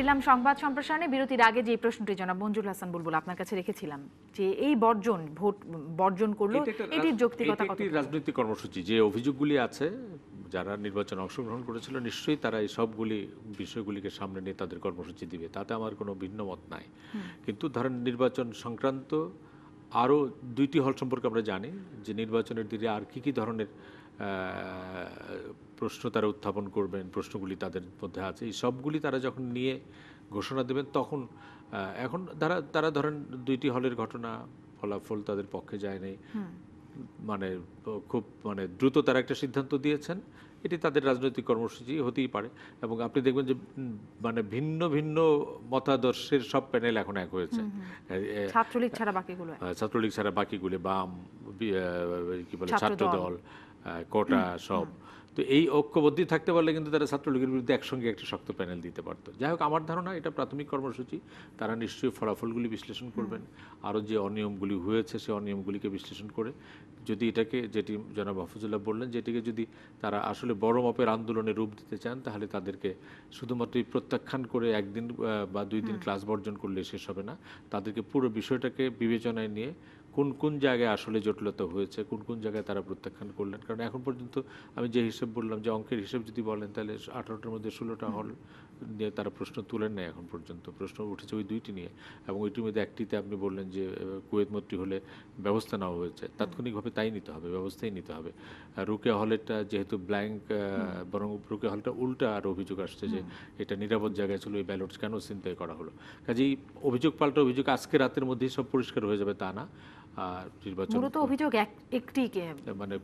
ফিরলাম সংবাদ সম্প্রসারণে। বিরতির আগে যে প্রশ্নটি জনাব মঞ্জুর হাসান বুলবুল আপনার কাছে রেখেছিলাম যে এই ভোট বর্জন করলো, এটির যৌক্তিকতা কত? একটি রাজনৈতিক কর্মসূচি, যে অভিযোগগুলি আছে যারা নির্বাচনে অংশগ্রহণ করেছিল নিশ্চয়ই তারা এই সবগুলি বিষয়গুলিকে সামনে নিয়ে তাদের কর্মসূচি দিবে, তাতে আমার কোনো ভিন্ন মত নাই। কিন্তু ধরেন নির্বাচন সংক্রান্ত আরও 2টি হল সম্পর্কে আমরা জানি যে নির্বাচনের দিকে আর কি ধরনের প্রশ্ন তারা উত্থাপন করবেন, প্রশ্নগুলি তাদের মধ্যে আছে, এই সবগুলি তারা যখন নিয়ে ঘোষণা দেবেন তখন এখন তারা ধরেন 2টি হলের ঘটনা, ফলাফল তাদের পক্ষে যায় নাই, মানে খুব দ্রুত তারা একটা সিদ্ধান্ত দিয়েছেন, এটি তাদের রাজনৈতিক কর্মসূচি হতেই পারে। এবং আপনি দেখবেন যে ভিন্ন ভিন্ন মতাদর্শের সব প্যানেল এখন এক হয়েছে, ছাত্রলীগ ছাড়া বাকিগুলো বাম, কি বলে ছাত্র দল, কোটা সব। তো এই ঐক্যবদ্ধই থাকতে পারলে কিন্তু তারা ছাত্রলীগের বিরুদ্ধে একসঙ্গে একটি শক্ত প্যানেল দিতে পারতো। যাই হোক, আমার ধারণা এটা প্রাথমিক কর্মসূচি, তারা নিশ্চয়ই ফলাফলগুলি বিশ্লেষণ করবেন, আরও যে অনিয়মগুলি হয়েছে সেই অনিয়মগুলিকে বিশ্লেষণ করে যদি এটাকে, যেটি জনাব মাহফুজুল্লাহ বললেন, যেটিকে যদি তারা আসলে বড় মাপের আন্দোলনে রূপ দিতে চান তাহলে তাদেরকে শুধুমাত্র প্রত্যাখ্যান করে একদিন বা 2 দিন ক্লাস বর্জন করলে শেষ হবে না, তাদেরকে পুরো বিষয়টাকে বিবেচনায় নিয়ে কোন কোন জায়গায় আসলে জটিলতা হয়েছে, কোন কোন জায়গায় তারা প্রত্যাখ্যান করলেন। কারণ এখন পর্যন্ত আমি যে হিসেব বললাম, যে অঙ্কের হিসেব যদি বলেন, তাহলে 18টার মধ্যে 16টা হল নিয়ে তারা প্রশ্ন তুলেন না এখন পর্যন্ত। প্রশ্ন উঠেছে ওই 2টি নিয়ে, এবং ওইটির মধ্যে একটিতে আপনি বললেন যে কুয়েত মন্ত্রী হলে ব্যবস্থা নেওয়া হয়েছে, তাৎক্ষণিকভাবে তাই নিতে হবে, ব্যবস্থাই নিতে হবে। রুকেয়া হলেরটা যেহেতু ব্ল্যাঙ্ক, বরং রুকেয়া হলটা উল্টা আর অভিযোগ আসছে যে এটা নিরাপদ জায়গায় ছিল, এই ব্যালট কেন ছিনতাই করা হলো। কাজেই অভিযোগ পাল্টা অভিযোগ, আজকে রাতের মধ্যেই সব পরিষ্কার হয়ে যাবে তা না। আর নির্বাচন অভিযোগ একটি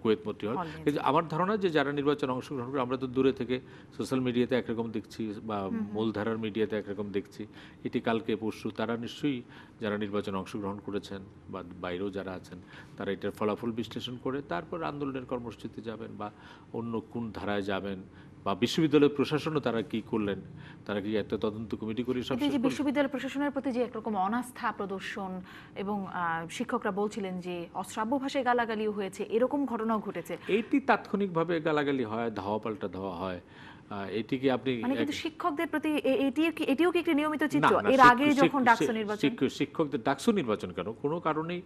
কুয়েত মন্ত্রী হল। কিন্তু আমার ধারণা যে যারা নির্বাচনে অংশগ্রহণ করে, আমরা তো দূরে থেকে সোশ্যাল মিডিয়াতে একরকম দেখছি বা মূলধারার মিডিয়াতে একরকম দেখছি, এটি কালকে পরশু তারা নিশ্চয়ই যারা নির্বাচনে অংশগ্রহণ করেছেন বা বাইরেও যারা আছেন তারা এটার ফলাফল বিশ্লেষণ করে তারপর আন্দোলনের কর্মসূচিতে যাবেন বা অন্য কোন ধারায় যাবেন, বা বিশ্ববিদ্যালয় প্রশাসনও তারা কি করলেন, তারা কি একটা তদন্ত কমিটি করে সব। বিশ্ববিদ্যালয় প্রশাসনের প্রতি যে একরকম অনাস্থা প্রদর্শন, এবং শিক্ষকরা বলছিলেন যে অশ্রাব্য ভাষায় গালাগালিও হয়েছে, এরকম ঘটনাও ঘটেছে। এইটি তাৎক্ষণিকভাবে গালাগালি হয়, ধাওয়া পাল্টা ধাওয়া হয়, এটিকে আপনি কিন্তু শিক্ষকদের প্রতি এটিও কি একটি নিয়মিত চিত্র? এর আগে যখন ডাকসু নির্বাচন, শিক্ষকদের ডাকসু নির্বাচন কেন, কোনো কারণেই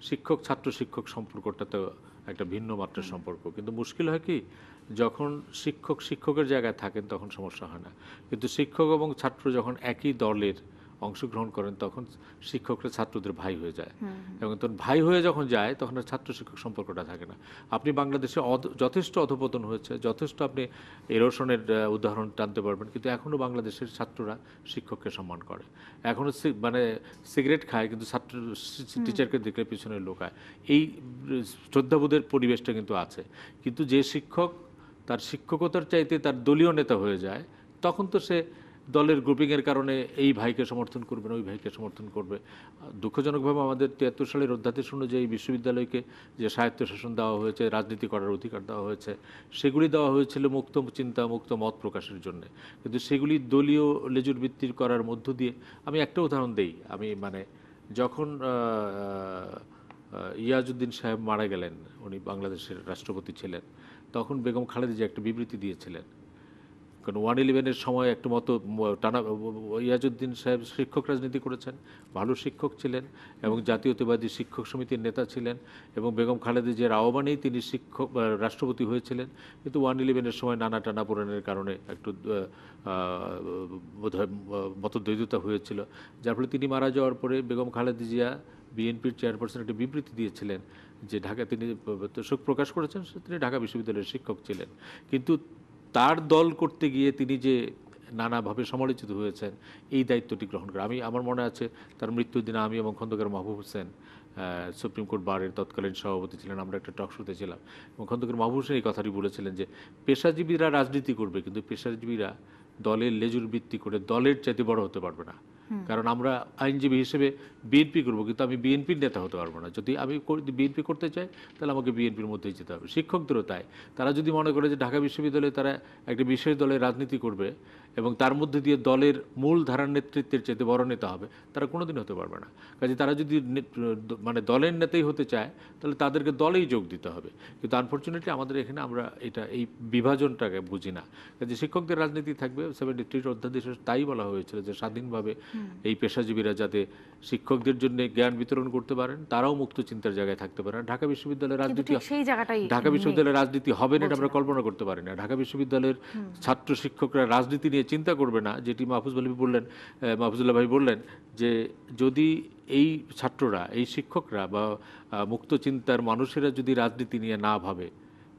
শিক্ষক ছাত্র শিক্ষক সম্পর্কটা তো একটা ভিন্ন মাত্রার সম্পর্ক। কিন্তু মুশকিল হয় কি, যখন শিক্ষকের জায়গায় থাকেন তখন সমস্যা হয় না, কিন্তু শিক্ষক এবং ছাত্র যখন একই দলের অংশগ্রহণ করেন তখন শিক্ষকরা ছাত্রদের ভাই হয়ে যায়, এবং তখন ভাই হয়ে যখন যায় তখন আর ছাত্র শিক্ষক সম্পর্কটা থাকে না। আপনি বাংলাদেশে যথেষ্ট অধপতন হয়েছে, যথেষ্ট আপনি এরোশনের উদাহরণ টানতে পারবেন, কিন্তু এখনও বাংলাদেশের ছাত্ররা শিক্ষককে সম্মান করে, এখনও সিগারেট খায় কিন্তু ছাত্র টিচারকে দেখলে পিছনে লোকায়। এই শ্রদ্ধাবোধের পরিবেশটা কিন্তু আছে। কিন্তু যে শিক্ষক তার শিক্ষকতার চাইতে তার দলীয় নেতা হয়ে যায়, তখন তো সে দলের গ্রুপিংয়ের কারণে এই ভাইকে সমর্থন করবে না, ওই ভাইকে সমর্থন করবে। দুঃখজনকভাবে আমাদের 73 সালের অধ্যাদেশ অনুযায়ী এই বিশ্ববিদ্যালয়কে যে স্বায়ত্তশাসন দেওয়া হয়েছে, রাজনীতি করার অধিকার দেওয়া হয়েছে, সেগুলি দেওয়া হয়েছিল মুক্ত চিন্তা, মুক্ত মত প্রকাশের জন্য। কিন্তু সেগুলি দলীয় লেজুর ভিত্তি করার মধ্য দিয়ে, আমি একটা উদাহরণ দেই, আমি যখন ইয়াজউদ্দিন সাহেব মারা গেলেন, উনি বাংলাদেশের রাষ্ট্রপতি ছিলেন, তখন বেগম খালেদা জিয়া একটা বিবৃতি দিয়েছিলেন, কারণ 111-এর সময় একটু টানা ইয়াজউদ্দিন সাহেব শিক্ষক রাজনীতি করেছেন, ভালো শিক্ষক ছিলেন এবং জাতীয়তাবাদী শিক্ষক সমিতির নেতা ছিলেন, এবং বেগম খালেদা জিয়ার আহ্বানেই তিনি রাষ্ট্রপতি হয়েছিলেন। কিন্তু 111-এর সময় নানা টানাপোড়েনের কারণে একটু বোধহয় মতদ্বৈধতা হয়েছিল, যার ফলে তিনি মারা যাওয়ার পরে বেগম খালেদা জিয়া বিএনপির চেয়ারপারসন একটা বিবৃতি দিয়েছিলেন যে তিনি শোক প্রকাশ করেছেন, তিনি ঢাকা বিশ্ববিদ্যালয়ের শিক্ষক ছিলেন। কিন্তু তার দল করতে গিয়ে তিনি যে নানাভাবে সমালোচিত হয়েছেন, এই দায়িত্বটি গ্রহণ করে। আমার মনে আছে তার মৃত্যুর দিনে আমি এবং খন্দকার মাহবুব হোসেন, সুপ্রিম কোর্ট বারের তৎকালীন সভাপতি ছিলেন, আমরা একটা টক শোতে ছিলাম, এবং খন্দকার মাহবুব হোসেন এই কথাটি বলেছিলেন যে পেশাজীবীরা রাজনীতি করবে, কিন্তু পেশাজীবীরা দলের লেজুর ভিত্তি করে দলের চাইতে বড় হতে পারবে না। কারণ আমরা আইনজীবী হিসেবে বিএনপি করবো, কিন্তু আমি বিএনপির নেতা হতে পারবো না। যদি আমি বিএনপি করতে চাই তাহলে আমাকে বিএনপির মধ্যেই যেতে হবে। শিক্ষকদেরও তাই, তারা যদি মনে করে যে ঢাকা বিশ্ববিদ্যালয়ে তারা একটা বিশেষ দলের রাজনীতি করবে এবং তার মধ্যে দিয়ে দলের মূল ধারার নেতৃত্বের চাইতে বড় নেতা হবে, তারা কোনোদিন হতে পারবে না। কাজে তারা যদি মানে দলের নেতাই হতে চায় তাহলে তাদেরকে দলেই যোগ দিতে হবে। কিন্তু আনফর্চুনেটলি আমাদের এখানে আমরা এই বিভাজনটাকে বুঝি না। কাজে শিক্ষকদের রাজনীতি থাকবে 73 অধ্যাদেশে তাই বলা হয়েছিল যে স্বাধীনভাবে এই পেশাজীবীরা যাতে শিক্ষকদের জন্য জ্ঞান বিতরণ করতে পারেন, তারাও মুক্ত চিন্তার জায়গায় থাকতে পারেন। ঢাকা বিশ্ববিদ্যালয়ের রাজনীতি, সেই জায়গাটাই ঢাকা বিশ্ববিদ্যালয়ের রাজনীতি হবে না এটা আমরা কল্পনা করতে পারি না। ঢাকা বিশ্ববিদ্যালয়ের ছাত্র শিক্ষকরা রাজনীতি নিয়ে চিন্তা করবে না, যেটি মাহফুজুল্লাহ ভাই বললেন যে যদি এই ছাত্ররা, এই শিক্ষকরা বা মুক্ত চিন্তার মানুষেরা যদি রাজনীতি নিয়ে না ভাবে,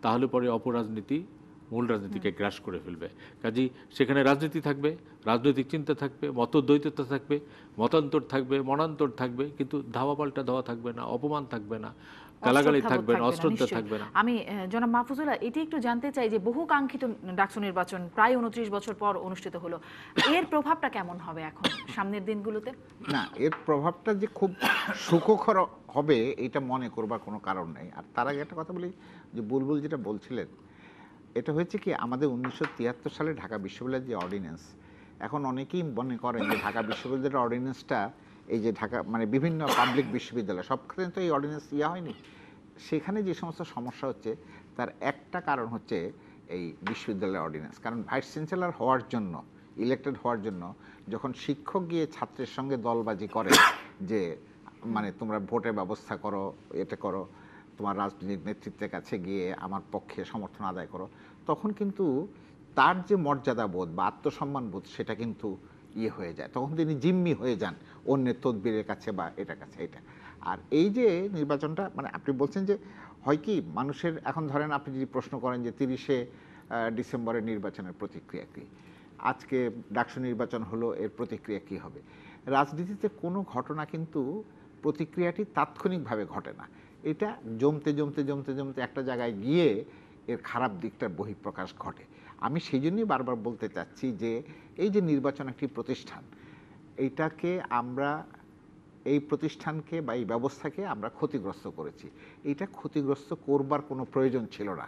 তাহলে পরে অপরাজনীতি মূল রাজনীতিকে গ্রাস করে ফেলবে। কাজেই সেখানে রাজনীতি থাকবে, রাজনৈতিক চিন্তা থাকবে, মতদ্বৈততা থাকবে, মতান্তর থাকবে, মনান্তর থাকবে, কিন্তু ধাওয়া পাল্টা ধাওয়া থাকবে না, অপমান থাকবে না, গালাগালি থাকবে না, অশ্রদ্ধা থাকবে না। আমি জনাব মাহফুজুল্লাহ এটি একটু জানতে চাই যে বহু কাঙ্ক্ষিত ডাকসু নির্বাচন প্রায় 29 বছর পর অনুষ্ঠিত হলো, এর প্রভাবটা কেমন হবে এখন সামনের দিনগুলোতে? না, এর প্রভাবটা যে খুব সুখকর হবে এটা মনে করবার কোনো কারণ নেই। আর তার আগে একটা কথা বলি, যে বুলবুল যেটা বলছিলেন, এটা হয়েছে কি, আমাদের 1973 সালে ঢাকা বিশ্ববিদ্যালয়ের যে অর্ডিন্যান্স, এখন অনেকেই মনে করেন যে ঢাকা বিশ্ববিদ্যালয়ের অর্ডিন্যান্সটা এই যে ঢাকা মানে বিভিন্ন পাবলিক বিশ্ববিদ্যালয় সবখানে তো এই অর্ডিন্যান্স হয়নি। সেখানে যে সমস্ত সমস্যা হচ্ছে তার একটা কারণ হচ্ছে এই বিশ্ববিদ্যালয়ের অর্ডিন্যান্স। কারণ ভাইস চ্যান্সেলর হওয়ার জন্য, ইলেক্টেড হওয়ার জন্য যখন শিক্ষক গিয়ে ছাত্রের সঙ্গে দলবাজি করে যে মানে তোমরা ভোটের ব্যবস্থা করো, এটা করো, তোমার রাজনৈতিক নেতৃত্বের কাছে গিয়ে আমার পক্ষে সমর্থন আদায় করো, তখন কিন্তু তার যে মর্যাদা বোধ বা আত্মসম্মান বোধ সেটা কিন্তু হয়ে যায়, তখন তিনি জিম্মি হয়ে যান অন্যের তদবিরের কাছে বা এটার কাছে এটা। আর এই যে নির্বাচনটা মানে আপনি বলছেন যে হয় কি মানুষের, এখন ধরেন আপনি যদি প্রশ্ন করেন যে 30শে ডিসেম্বরের নির্বাচনের প্রতিক্রিয়া কী, আজকে ডাকসু নির্বাচন হলো, এর প্রতিক্রিয়া কী হবে? রাজনীতিতে কোনো ঘটনা কিন্তু প্রতিক্রিয়াটি তাৎক্ষণিকভাবে ঘটে না, এটা জমতে জমতে জমতে জমতে একটা জায়গায় গিয়ে এর খারাপ দিকটার বহিঃপ্রকাশ ঘটে। আমি সেই জন্যই বারবার বলতে চাচ্ছি যে এই যে নির্বাচন একটি প্রতিষ্ঠান, এইটাকে আমরা, এই প্রতিষ্ঠানকে বা এই ব্যবস্থাকে আমরা ক্ষতিগ্রস্ত করেছি। এইটা ক্ষতিগ্রস্ত করবার কোনো প্রয়োজন ছিল না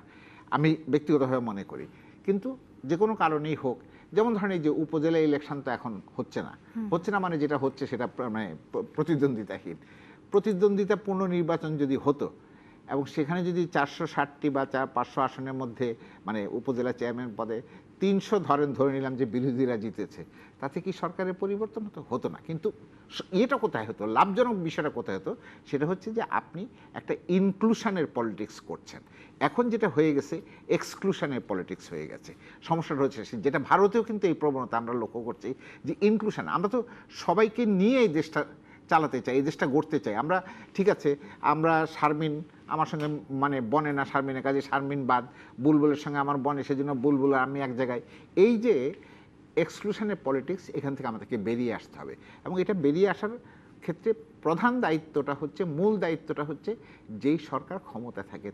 আমি ব্যক্তিগতভাবে মনে করি। কিন্তু যে কোনো কারণেই হোক, যেমন ধরেন এই যে উপজেলা ইলেকশন তো এখন হচ্ছে না মানে যেটা হচ্ছে সেটা মানে প্রতিদ্বন্দ্বিতাহীন। প্রতিদ্বন্দ্বিতাপূর্ণ নির্বাচন যদি হতো এবং সেখানে যদি 460টি বা 500 আসনের মধ্যে মানে উপজেলা চেয়ারম্যান পদে 300 ধরে নিলাম যে বিরোধীরা জিতেছে, তাতে কি সরকারের পরিবর্তন হতো না? কিন্তু এটা কোথায় হতো, লাভজনক বিষয়টা কোথায় হতো, সেটা হচ্ছে যে আপনি একটা ইনক্লুশনের পলিটিক্স করছেন। এখন যেটা হয়ে গেছে এক্সক্লুশনের পলিটিক্স হয়ে গেছে। সমস্যাটা হচ্ছে যেটা ভারতেও কিন্তু এই প্রবণতা আমরা লক্ষ্য করছি যে ইনক্লুশন, আমরা তো সবাইকে নিয়ে এই দেশটা চালাতে চাই, এই দেশটা গড়তে চাই আমরা। ঠিক আছে, আমরা শারমিন আমার সঙ্গে মানে বনে না, শারমিনের কাজে শারমিন বাদ, বুলবুলের সঙ্গে আমার বনে, সেজন্য বুলবুল আমি এক জায়গায়। এই যে এক্সক্লুশনের পলিটিক্স, এখান থেকে আমাদেরকে বেরিয়ে আসতে হবে। এবং এটা বেরিয়ে আসার ক্ষেত্রে প্রধান দায়িত্বটা হচ্ছে, মূল দায়িত্বটা হচ্ছে যেই সরকার ক্ষমতা থাকে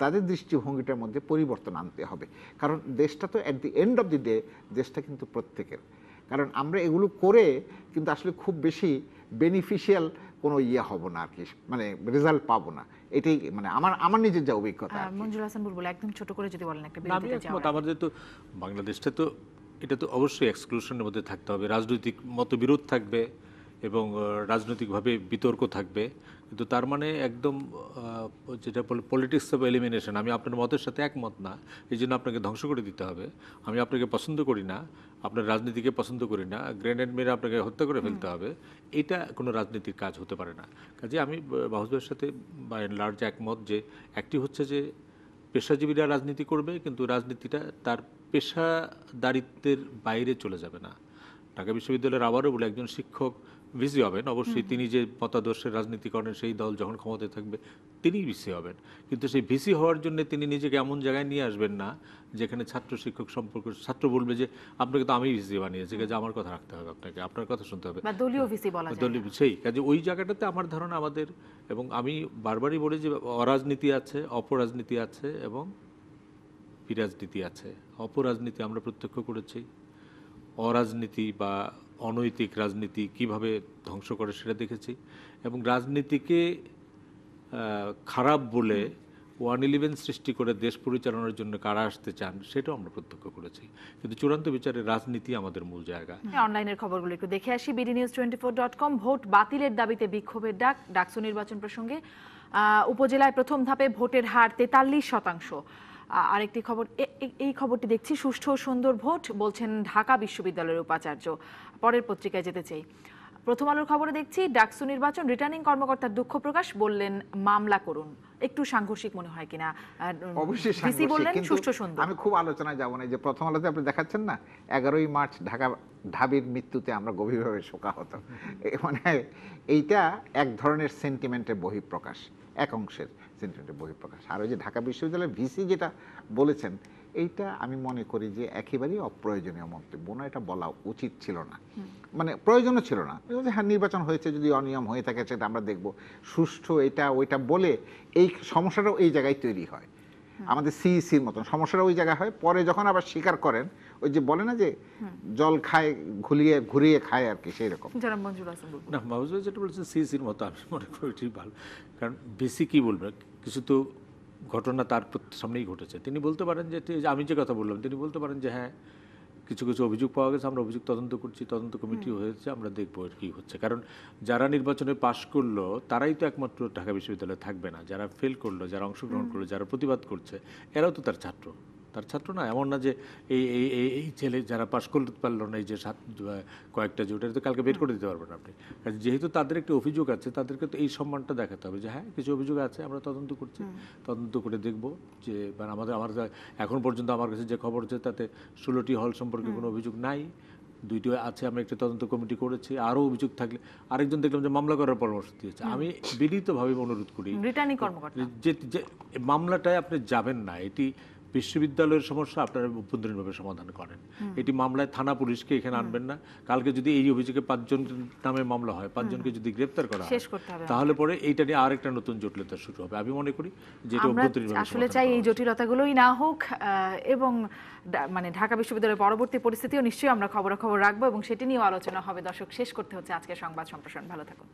তাদের দৃষ্টিভঙ্গিটার মধ্যে পরিবর্তন আনতে হবে। কারণ দেশটা তো at the end of the day দেশটা কিন্তু প্রত্যেকের। কারণ আমরা এগুলো করে কিন্তু আসলে খুব বেশি বেনিফিশিয়াল কোনো হব না আর কি, মানে রেজাল্ট পাবো না। এটাই মানে আমার নিজের যা অভিজ্ঞতা। মঞ্জুর হাসান বুলবুল একদম ছোট করে যদি বলেন একটা বিরতিতে যাওয়ার। আমাদের তো বাংলাদেশটা তো এটা তো অবশ্যই এক্সক্লুশনের মধ্যে থাকতে হবে, রাজনৈতিক মতবিরোধ থাকবে এবং রাজনৈতিকভাবে বিতর্ক থাকবে, কিন্তু তার মানে একদম যেটা পলিটিক্স অফ এলিমিনেশন, আমি আপনার মতের সাথে একমত না, এই জন্য আপনাকে ধ্বংস করে দিতে হবে, আমি আপনাকে পছন্দ করি না, আপনার রাজনীতিকে পছন্দ করি না, গ্রেনেড মেরে আপনাকে হত্যা করে ফেলতে হবে, এটা কোনো রাজনীতির কাজ হতে পারে না। কাজে আমি মাহফুজের সাথে বা লার্জ একমত যে একটি হচ্ছে যে পেশাজীবীরা রাজনীতি করবে, কিন্তু রাজনীতিটা তার পেশাদারিত্বের বাইরে চলে যাবে না। ঢাকা বিশ্ববিদ্যালয়ের আবারও বলে একজন শিক্ষক ভিসি হবেন, অবশ্যই তিনি যে মতাদর্শের রাজনীতি করেন সেই দল যখন ক্ষমতায় থাকবে তিনিই ভিসি হবেন, কিন্তু সেই ভিসি হওয়ার জন্য তিনি নিজেকে এমন জায়গায় নিয়ে আসবেন না যেখানে ছাত্র শিক্ষক সম্পর্ক, ছাত্র বলবে যে আপনাকে তো আমি ভিসি বানিয়েছি, কাজে আমার কথা রাখতে হবে, আপনাকে আপনার কথা শুনতে হবে, দলীয় ভিসি বলা যায়, দলীয় সেই কাজে ওই জায়গাটাতে আমার ধারণা আমাদের, এবং আমি বারবারই বলি যে অরাজনীতি আছে, অপরাজনীতি আছে এবং বিরাজনীতি আছে। অপরাজনীতি আমরা প্রত্যক্ষ করেছি, অরাজনীতি বা অনৈতিক রাজনীতি কিভাবে ধ্বংস করে সেটা দেখেছি, এবং রাজনীতিকে খারাপ বলে 111 সৃষ্টি করে দেশ পরিচালনার জন্য কারা আসতে চান সেটাও আমরা প্রত্যক্ষ করেছি। কিন্তু চূড়ান্ত বিচারে রাজনীতি আমাদের মূল জায়গা। অনলাইনের খবরগুলো একটু দেখে আসি। bdnews24.com ভোট বাতিলের দাবিতে বিক্ষোভের ডাক ডাকসু নির্বাচন প্রসঙ্গে। উপজেলায় প্রথম ধাপে ভোটের হার 43%। আরেকটি খবর, এই খবরটি দেখছি, সুষ্ঠু ও সুন্দর ভোট বলছেন ঢাকা বিশ্ববিদ্যালয়ের উপাচার্য। পরের পত্রিকায় যেতে চাই। প্রথম আলোর খবরে দেখছি ডাকসু নির্বাচন, রিটার্নিং কর্মকর্তার দুঃখ প্রকাশ, বললেন মামলা করুন। একটু সাংঘর্ষিক মনে হয় কিনা? অবশ্যই ভিসি সাংঘর্ষিক, বললেন কিন্তু সুষ্ঠু সুন্দর। আমি খুব আলোচনায় যাব না। যে প্রথম আলোতে আপনি দেখাচ্ছেন না 11ই মার্চ ঢাবির মৃত্যুতে আমরা গভীরভাবে শোকাহত, মানে এইটা এক ধরনের সেন্টিমেন্টের বহিঃপ্রকাশ, এক অংশের সেন্টিমেন্টের বহিঃপ্রকাশ। আর ওই যে ঢাকা বিশ্ববিদ্যালয়ের ভিসি যেটা বলেছেন, এইটা আমি মনে করি যে একেবারেই অপ্রয়োজনীয় মন্তব্য না, এটা বলা উচিত ছিল না, মানে প্রয়োজনও ছিল না। হ্যাঁ, নির্বাচন হয়েছে, যদি অনিয়ম হয়ে থাকে সেটা আমরা দেখব, সুষ্ঠু এটা ওইটা বলে এই সমস্যাটাও এই জায়গায় তৈরি হয়। আমাদের সিইসির মতন সমস্যাটা ওই জায়গায় হয়। পরে যখন আবার স্বীকার করেন, ওই যে বলে না যে জল খায় ঘুরিয়ে খায় আর কি, সেই রকম। জনাব মঞ্জুর হাসান বুলবুল। না, মাহফুজ ভাই যেটা বলছেন সিসির মতো আমি মনে করি ঠিক ভালো। কারণ বেশি কি বলবে, কিছু তো ঘটনা তার সামনেই ঘটেছে। তিনি বলতে পারেন যে আমি যে কথা বললাম, তিনি বলতে পারেন যে হ্যাঁ কিছু কিছু অভিযোগ পাওয়া গেছে, আমরা অভিযোগ তদন্ত করছি, তদন্ত কমিটি হয়েছে, আমরা দেখবো এর কী হচ্ছে। কারণ যারা নির্বাচনে পাশ করলো তারাই তো একমাত্র ঢাকা বিশ্ববিদ্যালয়ে থাকবে না, যারা ফেল করলো, যারা অংশগ্রহণ করলো, যারা প্রতিবাদ করছে, এরাও তো তার ছাত্র না। এমন না যে এই এই এই ছেলে যারা পাশ করতে পারলো না, এই যে কয়েকটা জোট, এটা তো কালকে বের করে দিতে পারবেন আপনি। যেহেতু তাদের একটি অভিযোগ আছে, তাদেরকে তো এই সম্মানটা দেখাতে হবে যে হ্যাঁ কিছু অভিযোগ আছে, আমরা তদন্ত করছি, তদন্ত করে দেখব যে আমার এখন পর্যন্ত আমার কাছে যে খবর হচ্ছে তাতে 16টি হল সম্পর্কে কোনো অভিযোগ নাই, 2টি আছে, আমরা একটা তদন্ত কমিটি করেছি, আরও অভিযোগ থাকলে আরেকজন দেখলাম যে মামলা করার পরামর্শ দিয়েছে। আমি বিনীতভাবে অনুরোধ করি রিটার্নিং কর্মকর্তা যে মামলাটায় আপনি যাবেন না, এটি বিশ্ববিদ্যালয়ের সমস্যা, আপনারা অভ্যন্তরীণভাবে সমাধান করেন। এটি মামলায় থানা পুলিশকে এখানে আনবেন না। কালকে যদি এই অভিযোগে 5 জন নামে মামলা হয়, 5 জনকে যদি গ্রেপ্তার করা হয়, তাহলে পরে এইটা নিয়ে আরেকটা নতুন জটিলতা শুরু হবে। আমি মনে করি যে এটা অভ্যন্তরীণভাবে আসলে চাই এই জটিলতাগুলোই না হোক, এবং মানে ঢাকা বিশ্ববিদ্যালয়ের পরবর্তী পরিস্থিতিও নিশ্চয়ই আমরা খবরাখবর রাখবো এবং সেটি নিয়েও আলোচনা হবে। দর্শক, শেষ করতে হচ্ছে আজকের সংবাদ সম্প্রসারণ। ভালো থাকুন।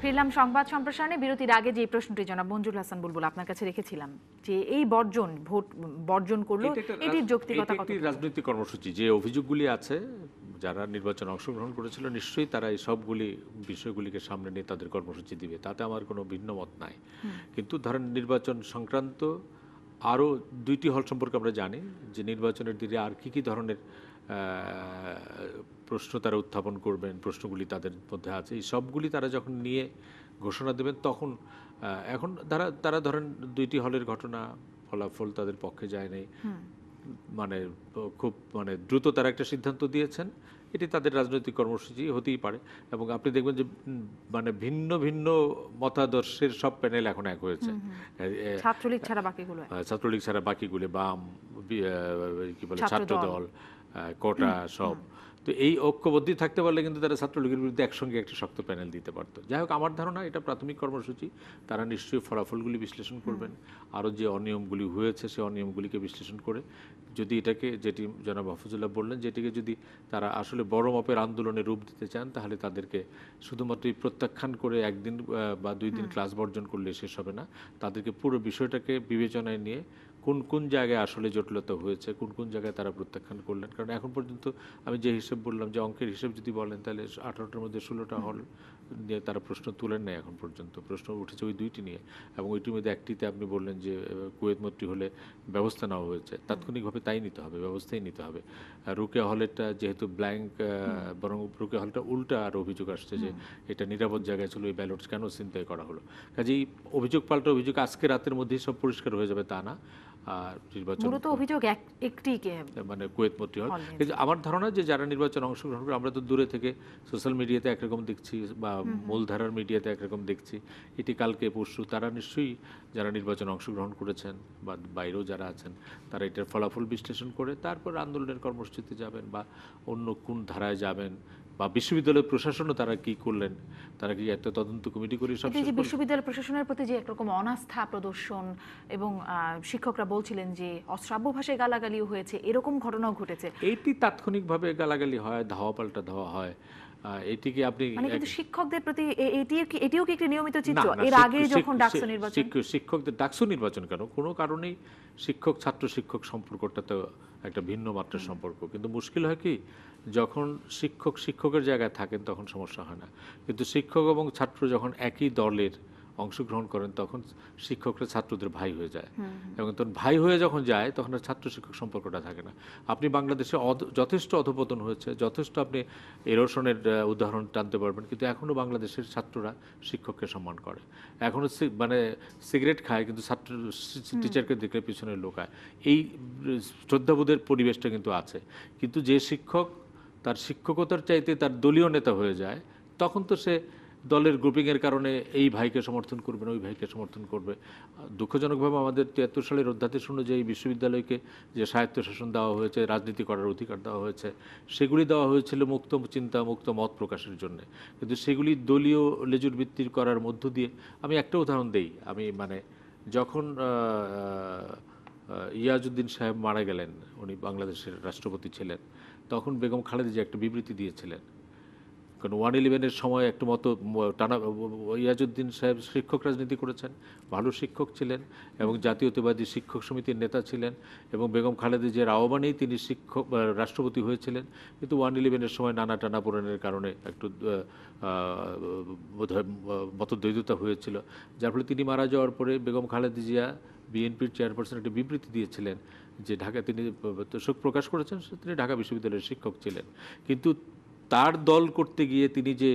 ফিরলাম সংবাদ সম্প্রসারণে। বিরতির আগে যে প্রশ্নটি জনাব মঞ্জুর হাসান বুলবুল আপনার কাছে রেখেছিলাম, যে এই ভোট বর্জন করলো, এটির যৌক্তিকতা কত? একটি রাজনৈতিক কর্মসূচি, যে অভিযোগগুলি আছে, যারা নির্বাচনে অংশগ্রহণ করেছিল নিশ্চয়ই তারা এই সবগুলি বিষয়গুলিকে সামনে নিয়ে তাদের কর্মসূচি দিবে, তাতে আমার কোনো ভিন্ন মত নাই। কিন্তু ধরেন নির্বাচন সংক্রান্ত আরও 2টি হল সম্পর্কে আমরা জানি যে নির্বাচনের দিকে আর কি ধরনের প্রশ্ন তারা উত্থাপন করবেন, প্রশ্নগুলি তাদের মধ্যে আছে, এই সবগুলি তারা যখন নিয়ে ঘোষণা দেবেন তখন এখন তারা ধরেন 2টি হলের ঘটনা, ফলাফল তাদের পক্ষে যায় নাই, মানে খুব দ্রুত তারা একটা সিদ্ধান্ত দিয়েছেন, এটি তাদের রাজনৈতিক কর্মসূচি হতেই পারে। এবং আপনি দেখবেন যে ভিন্ন ভিন্ন মতাদর্শের সব প্যানেল এখন এক হয়েছে, ছাত্রলীগ ছাড়া বাকিগুলো বাম, কি বলে ছাত্র দল, কোটা, সব। তো এই ঐক্যবদ্ধ থাকতে পারলে কিন্তু তারা ছাত্রলীগের বিরুদ্ধে একসঙ্গে একটা শক্ত প্যানেল দিতে পারতো। যাই হোক, আমার ধারণা এটা প্রাথমিক কর্মসূচি, তারা নিশ্চয়ই ফলাফলগুলি বিশ্লেষণ করবেন, আরও যে অনিয়মগুলি হয়েছে সেই অনিয়মগুলিকে বিশ্লেষণ করে যদি এটাকে, যেটি জনাব মাহফুজুল্লাহ বললেন, যেটিকে যদি তারা আসলে বড় মাপের আন্দোলনে রূপ দিতে চান, তাহলে তাদেরকে শুধুমাত্র প্রত্যাখ্যান করে 1 দিন বা 2 দিন ক্লাস বর্জন করলে শেষ হবে না। তাদেরকে পুরো বিষয়টাকে বিবেচনায় নিয়ে কোন কোন জায়গায় আসলে জটিলতা হয়েছে, কোন কোন জায়গায় তারা প্রত্যাখ্যান করলেন। কারণ এখন পর্যন্ত আমি যে হিসেব বললাম, যে অঙ্কের হিসেব যদি বলেন, তাহলে 18টার মধ্যে 16টা হল নিয়ে তারা প্রশ্ন তুলেন নাই এখন পর্যন্ত। প্রশ্ন উঠেছে ওই 2টি নিয়ে, এবং ওইটির মধ্যে একটিতে আপনি বললেন যে কুয়েত মন্ত্রী হলে ব্যবস্থা নেওয়া হয়েছে, তাৎক্ষণিকভাবে তাই নিতে হবে, ব্যবস্থাই নিতে হবে। রুকেয়া হলেরটা যেহেতু ব্ল্যাঙ্ক, বরং রুকেয়া হলটা উল্টা আর অভিযোগ আসছে যে এটা নিরাপদ জায়গায় ছিল, এই ব্যালট কেন ছিনতাই করা হলো। কাজেই অভিযোগ পাল্টা অভিযোগ, আজকে রাতের মধ্যেই সব পরিষ্কার হয়ে যাবে তা না। আর নির্বাচন অভিযোগ একটি মানে কুয়েত মন্ত্রী হল। কিন্তু আমার ধারণা যে যারা নির্বাচন অংশগ্রহণ করে, আমরা তো দূরে থেকে সোশ্যাল মিডিয়াতে একরকম দেখছি বা মূলধারার মিডিয়াতে একরকম দেখছি, এটি কালকে পরশু তারা নিশ্চয়ই যারা নির্বাচনে অংশগ্রহণ করেছেন বা বাইরেও যারা আছেন, তারা এটার ফলাফল বিশ্লেষণ করে তারপর আন্দোলনের কর্মসূচিতে যাবেন বা অন্য কোন ধারায় যাবেন, বা বিশ্ববিদ্যালয় প্রশাসনও তারা কি করলেন, তারা কি একটা তদন্ত কমিটি করে সব কিন্তু এই শেষ যে করলেন? বিশ্ববিদ্যালয় প্রশাসনের প্রতি যে একরকম অনাস্থা প্রদর্শন এবং শিক্ষকরা বলছিলেন যে অশ্রাব্য ভাষায় গালাগালিও হয়েছে, এরকম ঘটনাও ঘটেছে। এইটি তাৎক্ষণিকভাবে গালাগালি হয়, ধাওয়া পাল্টা ধাওয়া হয়, এটিকে আপনি মানে কিন্তু শিক্ষকদের প্রতি এটিও কি একটি নিয়মিত না চিত্র? না, এর আগে যখন ডাকসু নির্বাচন, শিক্ষকদের ডাকসু নির্বাচন কেন, কোনো কারণেই শিক্ষক ছাত্র শিক্ষক সম্পর্কটা তো একটা ভিন্ন মাত্রার সম্পর্ক, কিন্তু মুশকিল হয় কি যখন শিক্ষক শিক্ষকের জায়গায় থাকেন তখন সমস্যা হয় না, কিন্তু শিক্ষক এবং ছাত্র যখন একই দলের অংশগ্রহণ করেন তখন শিক্ষকরা ছাত্রদের ভাই হয়ে যায়, এবং তখন ভাই হয়ে যখন যায় তখন আর ছাত্র শিক্ষক সম্পর্কটা থাকে না। আপনি বাংলাদেশে যথেষ্ট অধপতন হয়েছে, যথেষ্ট আপনি এরোশনের উদাহরণ টানতে পারবেন, কিন্তু এখনও বাংলাদেশের ছাত্ররা শিক্ষককে সম্মান করে, এখনও মানে সিগারেট খায় কিন্তু ছাত্র টিচারকে দেখলে পিছনে লোকায়, এই শ্রদ্ধাবোধের পরিবেশটা কিন্তু আছে। কিন্তু যে শিক্ষক তার শিক্ষকতার চাইতে তার দলীয় নেতা হয়ে যায়, তখন তো সে দলের গ্রুপিংয়ের কারণে এই ভাইকে সমর্থন করবে না ওই ভাইকে সমর্থন করবে। দুঃখজনকভাবে আমাদের ৭৩ সালের অধ্যাদেশ অনুযায়ী বিশ্ববিদ্যালয়কে যে স্বায়ত্তশাসন দেওয়া হয়েছে, রাজনীতি করার অধিকার দেওয়া হয়েছে, সেগুলি দেওয়া হয়েছিল মুক্ত চিন্তা মুক্ত মত প্রকাশের জন্য, কিন্তু সেগুলি দলীয় লেজুর ভিত্তির করার মধ্য দিয়ে। আমি একটা উদাহরণ দেই, আমি মানে যখন ইয়াজউদ্দিন সাহেব মারা গেলেন, উনি বাংলাদেশের রাষ্ট্রপতি ছিলেন, তখন বেগম খালেদা জিয়া একটা বিবৃতি দিয়েছিলেন, কারণ 111-এর সময় একটু মতো টানা ইয়াজউদ্দিন সাহেব শিক্ষক রাজনীতি করেছেন, ভালো শিক্ষক ছিলেন এবং জাতীয়তাবাদী শিক্ষক সমিতির নেতা ছিলেন, এবং বেগম খালেদা জিয়ার আহ্বানেই তিনি রাষ্ট্রপতি হয়েছিলেন, কিন্তু 111-এর সময় নানা টানাপোড়েনের কারণে একটু বোধহয় মতদ্বৈধতা হয়েছিল, যার ফলে তিনি মারা যাওয়ার পরে বেগম খালেদা জিয়া বিএনপির চেয়ারপারসন একটা বিবৃতি দিয়েছিলেন যে ঢাকা, তিনি শোক প্রকাশ করেছেন, তিনি ঢাকা বিশ্ববিদ্যালয়ের শিক্ষক ছিলেন, কিন্তু তার দল করতে গিয়ে তিনি যে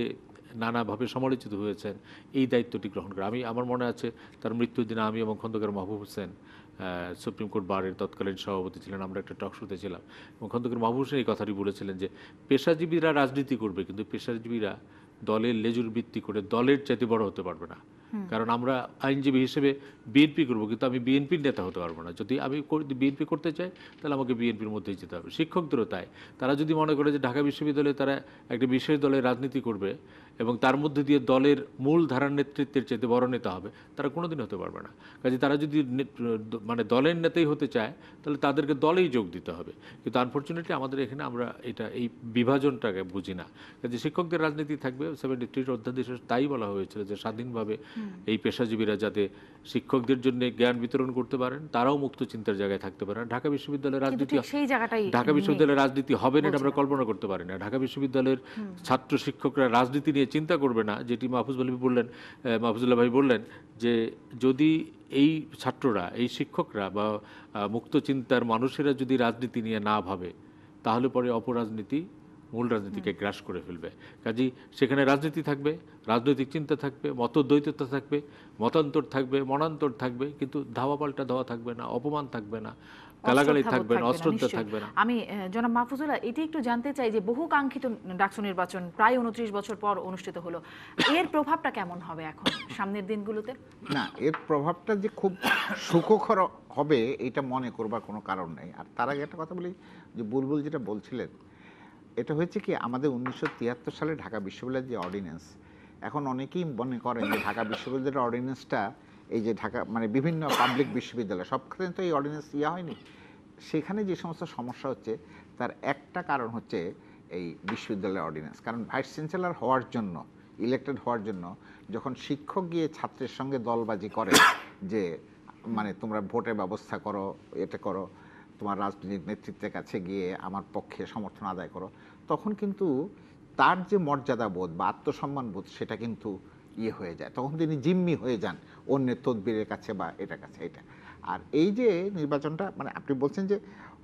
নানাভাবে সমালোচিত হয়েছেন এই দায়িত্বটি গ্রহণ করে। আমার মনে আছে তার মৃত্যুর দিনে আমি এবং খন্দকার মাহবুব হোসেন, সুপ্রিম কোর্ট বারের তৎকালীন সভাপতি ছিলেন, আমরা একটা টক শোতে ছিলাম, এবং খন্দকার মাহবুব হোসেন এই কথাটি বলেছিলেন যে পেশাজীবীরা রাজনীতি করবে কিন্তু পেশাজীবীরা দলের লেজুর ভিত্তি করে দলের চাইতে বড় হতে পারবে না, কারণ আমরা আইনজীবী হিসেবে বিএনপি করবো কিন্তু আমি বিএনপির নেতা হতে পারবো না, যদি আমি বিএনপি করতে চাই তাহলে আমাকে বিএনপির মধ্যেই যেতে হবে। শিক্ষকদেরও তাই, তারা যদি মনে করে যে ঢাকা বিশ্ববিদ্যালয়ে তারা একটা বিশেষ দলের রাজনীতি করবে এবং তার মধ্যে দিয়ে দলের মূল ধারার নেতৃত্বের চাইতে বড় নেতা হবে, তারা কোনোদিন হতে পারবে না। কাজে তারা যদি মানে দলের নেতাই হতে চায় তাহলে তাদেরকে দলেই যোগ দিতে হবে, কিন্তু আনফর্চুনেটলি আমাদের এখানে আমরা এই বিভাজনটাকে বুঝি না। কাজে শিক্ষকদের রাজনীতি থাকবে, 73 অধ্যাদেশে তাই বলা হয়েছিল যে স্বাধীনভাবে এই পেশাজীবীরা যাতে শিক্ষকদের জন্য জ্ঞান বিতরণ করতে পারেন, তারাও মুক্ত চিন্তার জায়গায় থাকতে পারেন। ঢাকা বিশ্ববিদ্যালয়ের রাজনীতি, সেই জায়গাটাই ঢাকা বিশ্ববিদ্যালয়ের রাজনীতি হবে না এটা আমরা কল্পনা করতে পারি না। ঢাকা বিশ্ববিদ্যালয়ের ছাত্র শিক্ষকরা রাজনীতি নিয়ে চিন্তা করবে না, যেটি মাহফুজুল্লাহ ভাই বললেন যে যদি এই ছাত্ররা, এই শিক্ষকরা বা মুক্ত চিন্তার মানুষেরা যদি রাজনীতি নিয়ে না ভাবে, তাহলে পরে অপরাজনীতি মূল রাজনীতিকে গ্রাস করে ফেলবে। কাজেই সেখানে রাজনীতি থাকবে, রাজনৈতিক চিন্তা থাকবে, মতদ্বৈততা থাকবে, মতান্তর থাকবে, মনান্তর থাকবে, কিন্তু ধাওয়া পাল্টা দেওয়া থাকবে না, অপমান থাকবে না, গালাগালি থাকবে না, অশ্রদ্ধা থাকবে না। আমি জনাব মাহফুজুল্লাহ এটি একটু জানতে চাই যে বহু কাঙ্ক্ষিত ডাকসু নির্বাচন প্রায় 29 বছর পর অনুষ্ঠিত হলো, এর প্রভাবটা কেমন হবে এখন সামনের দিনগুলোতে? না, এর প্রভাবটা যে খুব সুখকর হবে এটা মনে করবার কোনো কারণ নেই। আর তার আগে একটা কথা বলি, যে বুলবুল যেটা বলছিলেন, এটা হয়েছে কি আমাদের 1973 সালে ঢাকা বিশ্ববিদ্যালয়ের যে অর্ডিন্যান্স, এখন অনেকেই মনে করেন যে ঢাকা বিশ্ববিদ্যালয়ের অর্ডিন্যান্সটা এই যে ঢাকা মানে বিভিন্ন পাবলিক বিশ্ববিদ্যালয় সবখানে তো এই অর্ডিন্যান্স হয়নি। সেখানে যে সমস্ত সমস্যা হচ্ছে তার একটা কারণ হচ্ছে এই বিশ্ববিদ্যালয়ের অর্ডিন্যান্স। কারণ ভাইস চ্যান্সেলর হওয়ার জন্য, ইলেক্টেড হওয়ার জন্য যখন শিক্ষক গিয়ে ছাত্রের সঙ্গে দলবাজি করে যে মানে তোমরা ভোটের ব্যবস্থা করো, এটা করো, তোমার রাজনৈতিক নেতৃত্বের কাছে গিয়ে আমার পক্ষে সমর্থন আদায় করো, তখন কিন্তু তার যে মর্যাদা বোধ বা আত্মসম্মান বোধ সেটা কিন্তু হয়ে যায়, তখন তিনি জিম্মি হয়ে যান অন্যের তদবিরের কাছে বা এটার কাছে এটা। আর এই যে নির্বাচনটা মানে আপনি বলছেন যে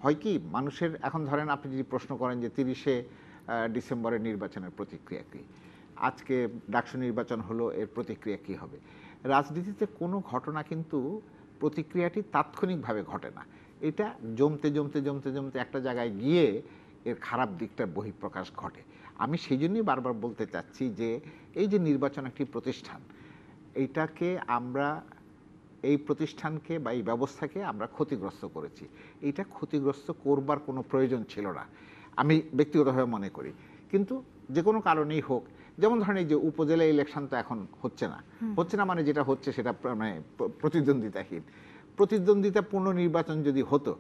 হয় কি মানুষের এখন ধরেন আপনি যদি প্রশ্ন করেন যে 30শে ডিসেম্বরের নির্বাচনের প্রতিক্রিয়া কী, আজকে ডাকসু নির্বাচন হলো, এর প্রতিক্রিয়া কী হবে? রাজনীতিতে কোনো ঘটনা কিন্তু প্রতিক্রিয়াটি তাৎক্ষণিকভাবে ঘটে না, এটা জমতে জমতে জমতে জমতে একটা জায়গায় গিয়ে এর খারাপ দিকটার বহিঃপ্রকাশ ঘটে। আমি সেই জন্যই বারবার বলতে চাচ্ছি যে এই যে নির্বাচন একটি প্রতিষ্ঠান, এইটাকে আমরা এই প্রতিষ্ঠানকে বা এই ব্যবস্থাকে আমরা ক্ষতিগ্রস্ত করেছি। এইটা ক্ষতিগ্রস্ত করবার কোনো প্রয়োজন ছিল না, আমি ব্যক্তিগতভাবে মনে করি। কিন্তু যে কোনো কারণেই হোক, যেমন ধরেন এই যে উপজেলা ইলেকশন তো এখন হচ্ছে না মানে যেটা হচ্ছে সেটা মানে প্রতিদ্বন্দ্বিতাহীন। প্রতিদ্বন্দ্বিতাপূর্ণ নির্বাচন যদি হতো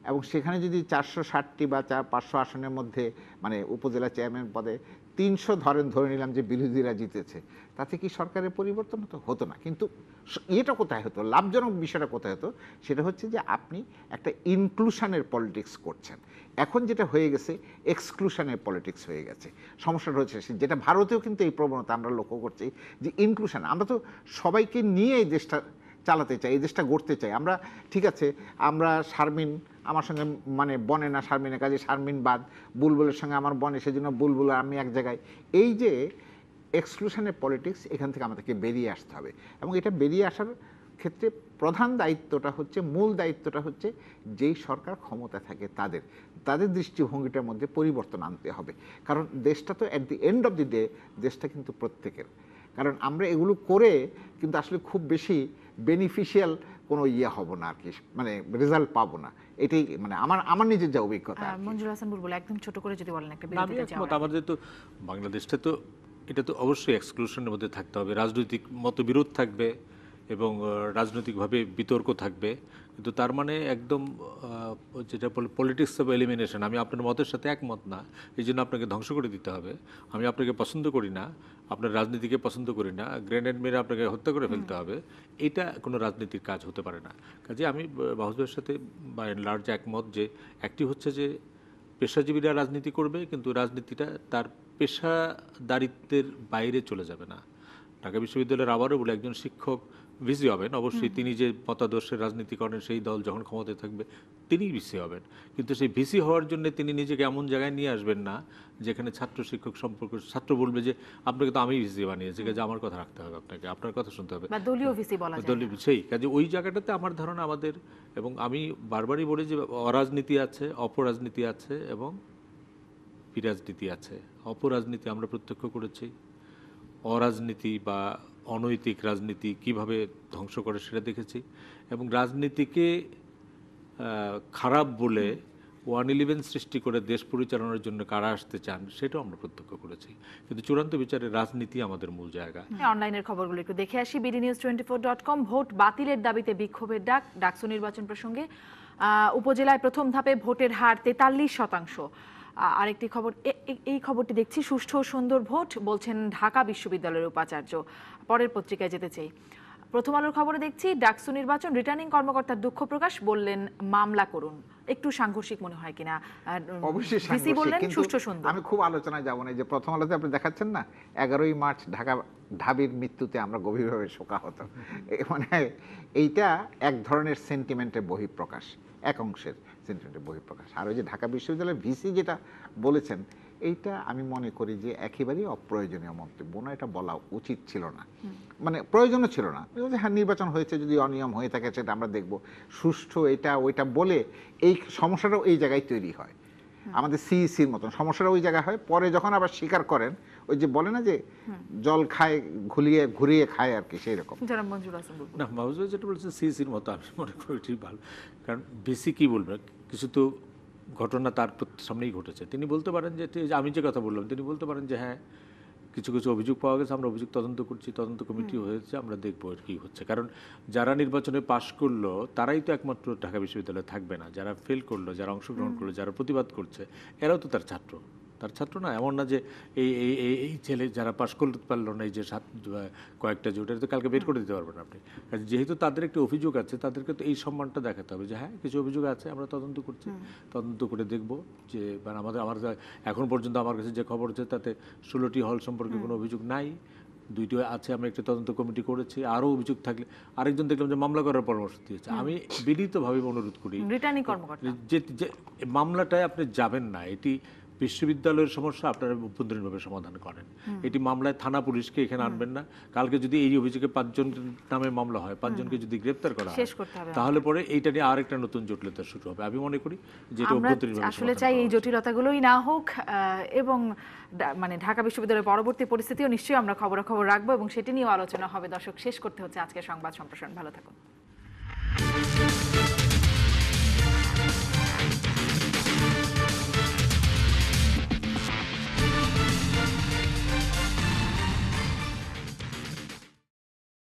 এবং সেখানে যদি 460টি বা 500 আসনের মধ্যে মানে উপজেলা চেয়ারম্যান পদে 300 ধরে নিলাম যে বিরোধীরা জিতেছে, তাতে কি সরকারের পরিবর্তন হতো না। কিন্তু এটা কোথায় হতো, লাভজনক বিষয়টা কোথায় হতো, সেটা হচ্ছে যে আপনি একটা ইনক্লুশনের পলিটিক্স করছেন। এখন যেটা হয়ে গেছে এক্সক্লুশনের পলিটিক্স হয়ে গেছে। সমস্যাটা হচ্ছে যেটা ভারতেও কিন্তু এই প্রবণতা আমরা লক্ষ্য করছি যে ইনক্লুশন, আমরা তো সবাইকে নিয়ে এই দেশটা চালাতে চাই, এই দেশটা গড়তে চাই। আমরা ঠিক আছে, আমরা শারমিন আমার সঙ্গে মানে বনে না, শারমিনের কাজে শারমিন বাদ, বুলবুলের সঙ্গে আমার বনে, সেজন্য বুলবুল আমি এক জায়গায়। এই যে এক্সক্লুশনের পলিটিক্স, এখান থেকে আমাদেরকে বেরিয়ে আসতে হবে। এবং এটা বেরিয়ে আসার ক্ষেত্রে প্রধান দায়িত্বটা হচ্ছে, মূল দায়িত্বটা হচ্ছে যেই সরকার ক্ষমতা থাকে তাদের দৃষ্টিভঙ্গিটার মধ্যে পরিবর্তন আনতে হবে। কারণ দেশটা তো at the end of the day দেশটা কিন্তু প্রত্যেকের। কারণ আমরা এগুলো করে কিন্তু আসলে খুব বেশি বেনিফিশিয়াল কোনো হব না আর কি, মানে রেজাল্ট পাবো না। এটাই মানে আমার নিজের যা অভিজ্ঞতা। মঞ্জুর হাসান বুলবুল, একদম ছোট করে যদি বলেন একটা আমি বিরতিতে একমত। যাওয়ার আগে। আমাদের তো বাংলাদেশটা তো এটা তো অবশ্যই এক্সক্লুশনের মধ্যে থাকতে হবে, রাজনৈতিক মতবিরোধ থাকবে এবং রাজনৈতিকভাবে বিতর্ক থাকবে, কিন্তু তার মানে একদম যেটা বলে পলিটিক্স অফ এলিমিনেশন, আমি আপনার মতের সাথে একমত না, এই জন্য আপনাকে ধ্বংস করে দিতে হবে, আমি আপনাকে পছন্দ করি না, আপনার রাজনীতিকে পছন্দ করি না, গ্রেনেড মেরে আপনাকে হত্যা করে ফেলতে হবে, এটা কোনো রাজনীতির কাজ হতে পারে না। কাজে আমি মাহফুজের সাথে বা এন লার্জ একমত যে একটি হচ্ছে যে পেশাজীবীরা রাজনীতি করবে, কিন্তু রাজনীতিটা তার পেশাদারিত্বের বাইরে চলে যাবে না। ঢাকা বিশ্ববিদ্যালয়ের আবারও বলে একজন শিক্ষক ভিসি হবেন, অবশ্যই তিনি যে মতাদর্শের রাজনীতি করেন সেই দল যখন ক্ষমতায় থাকবে তিনিই ভিসি হবেন, কিন্তু সেই ভিসি হওয়ার জন্য তিনি নিজেকে এমন জায়গায় নিয়ে আসবেন না যেখানে ছাত্র শিক্ষক সম্পর্ক, ছাত্র বলবে যে আপনাকে তো আমি ভিসি বানিয়েছি, কাজে আমার কথা রাখতে হবে, আপনাকে আপনার কথা শুনতে হবে, বা দলীয় ভিসি বলা যায় না। সেই কাজে ওই জায়গাটাতে আমার ধারণা আমাদের, এবং আমি বারবারই বলি যে অরাজনীতি আছে, অপরাজনীতি আছে এবং বিরাজনীতি আছে। অপরাজনীতি আমরা প্রত্যক্ষ করেছি, অরাজনীতি বা অনৈতিক রাজনীতি কিভাবে ধ্বংস করে সেটা দেখেছি, এবং রাজনীতিকে খারাপ বলে 111 সৃষ্টি করে দেশ পরিচালনার জন্য কারা আসতে চান সেটাও আমরা প্রত্যক্ষ করেছি। কিন্তু চূড়ান্ত বিচারে রাজনীতি আমাদের মূল জায়গা। অনলাইনের খবরগুলো একটু দেখে আসি। BDNews24.com, ভোট বাতিলের দাবিতে বিক্ষোভের ডাক ডাকসু নির্বাচন প্রসঙ্গে। উপজেলায় প্রথম ধাপে ভোটের হার 43%। আরেকটি খবর, এই খবরটি দেখছি, সুষ্ঠু ও সুন্দর ভোট বলছেন ঢাকা বিশ্ববিদ্যালয়ের উপাচার্য। পরের পত্রিকায় যেতে চাই। প্রথম আলোর খবরে দেখছি ডাকসু নির্বাচন, রিটার্নিং কর্মকর্তার দুঃখ প্রকাশ, বললেন মামলা করুন। একটু সাংঘর্ষিক মনে হয় কিনা? অবশ্যই ভিসি বললেন সাংঘর্ষিক, সুষ্ঠু কিন্তু সুন্দর। আমি খুব আলোচনায় যাব না। যে প্রথম আলোতে আপনি দেখাচ্ছেন না 11ই মার্চ ঢাবির মৃত্যুতে আমরা গভীরভাবে শোকাহত। মানে এইটা এক ধরনের সেন্টিমেন্টের বহিঃপ্রকাশ, এক অংশের সেন্টিমেন্টের বহিঃপ্রকাশ। আর ওই যে ঢাকা বিশ্ববিদ্যালয়ের ভিসি যেটা বলেছেন, এইটা আমি মনে করি যে একেবারেই অপ্রয়োজনীয় মন্তব্য না, এটা বলা উচিত ছিল না, মানে প্রয়োজনও ছিল না। হ্যাঁ, নির্বাচন হয়েছে, যদি অনিয়ম হয়ে থাকে সেটা আমরা দেখব, সুষ্ঠু এটা ওইটা বলে এই সমস্যাটাও এই জায়গায় তৈরি হয়। আমাদের সিইসির মতন সমস্যাটা ওই জায়গায় হয়, পরে যখন আবার স্বীকার করেন, ওই যে বলে না যে জল খায় ঘুরিয়ে খায় আর কি, সেই রকম। না, মাহফুজ যেটা বলছেন সিসির মতো, আমি মনে করি ঠিক ভালো। কারণ ভিসি কি বলবে, কিছু তো ঘটনা তার সামনেই ঘটেছে, তিনি বলতে পারেন যে আমি যে কথা বললাম, তিনি বলতে পারেন যে হ্যাঁ কিছু কিছু অভিযোগ পাওয়া গেছে, আমরা অভিযোগ তদন্ত করছি, তদন্ত কমিটি হয়েছে, আমরা দেখবো আর কি হচ্ছে। কারণ যারা নির্বাচনে পাশ করলো তারাই তো একমাত্র ঢাকা বিশ্ববিদ্যালয়ে থাকবে না, যারা ফেল করলো, যারা অংশগ্রহণ করলো, যারা প্রতিবাদ করছে, এরাও তো তার ছাত্র না। এমন না যে এই ছেলে যারা পাশ করতে পারলো না, এই যে কয়েকটা যে ওটা তো কালকে বের করে দিতে পারবেন আপনি। যেহেতু তাদের একটা অভিযোগ আছে, তাদেরকে তো এই সম্মানটা দেখাতে হবে যে হ্যাঁ কিছু অভিযোগ আছে, আমরা তদন্ত করছি, তদন্ত করে দেখব যে মানে আমার এখন পর্যন্ত আমার কাছে যে খবর হচ্ছে তাতে 16টি হল সম্পর্কে কোনো অভিযোগ নাই, 2টি আছে, আমরা একটা তদন্ত কমিটি করেছি, আরও অভিযোগ থাকলে আরেকজন দেখলাম যে মামলা করার পরামর্শ দিয়েছে। আমি বিনীতভাবে অনুরোধ করি রিটার্নিং কর্মকর্তা যে মামলাটায় আপনি যাবেন না, এটি বিশ্ববিদ্যালয়ের সমস্যা, আপনারা অভ্যন্তরীণভাবে সমাধান করেন। এটি মামলায় থানা পুলিশকে এখানে আনবেন না। কালকে যদি এই অভিযোগে 5 জন নামে মামলা হয়, 5 জনকে যদি গ্রেপ্তার করা হয়, তাহলে পরে এইটা নিয়ে আরেকটা নতুন জটিলতা শুরু হবে। আমি মনে করি যে এটা অভ্যন্তরীণভাবে আসলে চাই এই জটিলতাগুলোই না হোক, এবং মানে ঢাকা বিশ্ববিদ্যালয়ের পরবর্তী পরিস্থিতিও নিশ্চয়ই আমরা খবরাখবর রাখবো এবং সেটি নিয়েও আলোচনা হবে। দর্শক, শেষ করতে হচ্ছে আজকের সংবাদ সম্প্রসারণ। ভালো থাকুন।